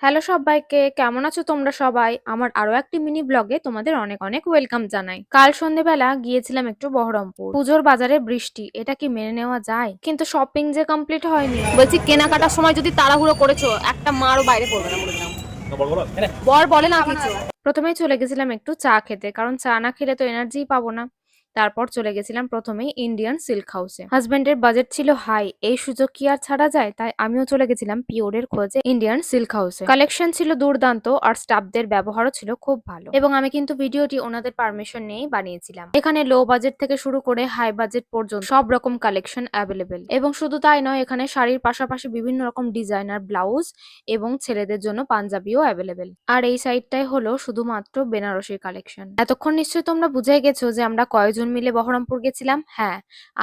Hello সবাইকে, কেমন আছো তোমরা সবাই? আমার আরো একটি মিনি ব্লগে তোমাদের অনেক অনেক ওয়েলকাম জানাই। কাল সন্ধ্যেবেলা গিয়েছিলাম একটু বহরমপুর। পুজোর বাজারে বৃষ্টি, এটা কি মেনে নেওয়া যায়? কিন্তু শপিং যে কমপ্লিট হয়নি। বলছি কেনাকাটার সময় যদি তাড়াহুড়ো করেছো একটা মারও বাইরে পড়বে না বলে দিলাম। বর বলে না কিছু। প্রথমেই চলে গেছিলাম একটু চা খেতে, কারণ চা না খেলে তো এনার্জিই পাবো না। তারপর চলে গেছিলাম প্রথমেই ইন্ডিয়ান সিল্ক হাউসে। হাজবেন্ডের বাজেট ছিল হাই, এই সুযোগ কি আর ছাড়া যায়? তাই আমিও চলে গেছিলাম পিওরের খোঁজে ইন্ডিয়ান সিল্ক হাউসে। কালেকশন ছিল দুর্দান্ত আর স্টাফদের ব্যবহারও ছিল খুব ভালো, এবং আমি কিন্তু ভিডিওটি ওনাদের পারমিশন নিয়েই বানিয়েছিলাম। এখানে লো বাজেট থেকে শুরু করে হাই বাজেট পর্যন্ত সব রকম কালেকশন অ্যাভেলেবেল। এবং শুধু তাই নয়, এখানে শাড়ির পাশাপাশি বিভিন্ন রকম ডিজাইনার ব্লাউজ এবং ছেলেদের জন্য পাঞ্জাবিও অ্যাভেলেবেল। আর এই সাইডটাই হলো শুধুমাত্র বেনারসির কালেকশন। এতক্ষণ নিশ্চয়ই তোমরা বুঝে গেছো যে আমরা কয়জন মিলে বহরমপুর গেছিলাম। হ্যাঁ,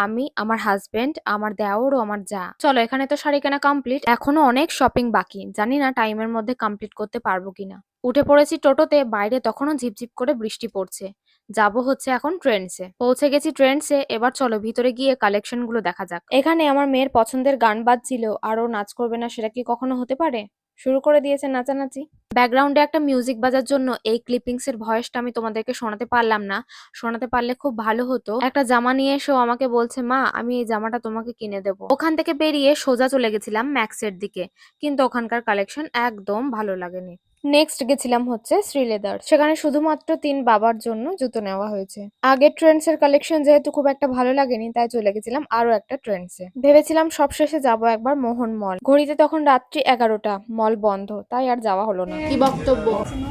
আমি, আমার হাজবেন্ড, আমার দেওর ও আমার যা। চলো, এখানে তো শাড়ি কেনা কমপ্লিট, এখনো অনেক শপিং বাকি। জানি না টাইমের মধ্যে কমপ্লিট করতে পারবো কিনা। উঠে পড়েছি টোটোতে, বাইরে তখনও ঝিপঝিপ করে বৃষ্টি পড়ছে। যাবো হচ্ছে এখন ট্রেন্ডসে। পৌঁছে গেছি ট্রেন্ডসে, এবার চলো ভিতরে গিয়ে কালেকশন গুলো দেখা যাক। এখানে আমার মেয়ের পছন্দের গান বাজছিল, আর ও নাচ করবে না সেটা কি কখনো হতে পারে? শুরু করে দিয়েছে নাচানাচি। ব্যাকগ্রাউন্ডে একটা মিউজিক বাজার জন্য এই ক্লিপিংস এর ভয়েসটা আমি তোমাদেরকে শোনাতে পারলাম না। শোনাতে পারলে খুব ভালো হতো। একটা জামা নিয়ে এসেও আমাকে বলছে, মা আমি এই জামাটা তোমাকে কিনে দেবো। ওখান থেকে বেরিয়ে সোজা চলে গেছিলাম ম্যাক্সের দিকে, কিন্তু ওখানকার কালেকশন একদম ভালো লাগেনি। নেক্সট গেছিলাম হচ্ছে শ্রীলেদার, সেখানে শুধুমাত্র 3 বাবার জন্য জুতো নেওয়া হয়েছে। আগের ট্রেন্ডস এর কালেকশন যেহেতু খুব একটা ভালো লাগেনি, তাই চলে গেছিলাম আরো একটা ট্রেন্ডসে। ভেবেছিলাম সবশেষে যাবো একবার মোহন মল। ঘড়িতে তখন রাত্রি 11টা, মল বন্ধ, তাই আর যাওয়া হলো না। কি বক্তব্য?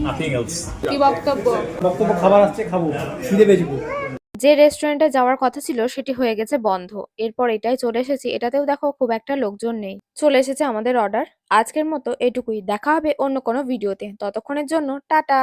Nothing else. কি বক্তব্য? বক্তব্য খাবার আসছে খাবো খিদে বেজবো। যে রেস্টুরেন্টে যাওয়ার কথা ছিল সেটি হয়ে গেছে বন্ধ। এরপর এটাই চলে এসেছি, এটাতেও দেখো খুব একটা লোকজন নেই। চলে এসেছে আমাদের অর্ডার। আজকের মতো এটুকুই, দেখা হবে অন্য কোনো ভিডিওতে। ততক্ষণের জন্য টাটা।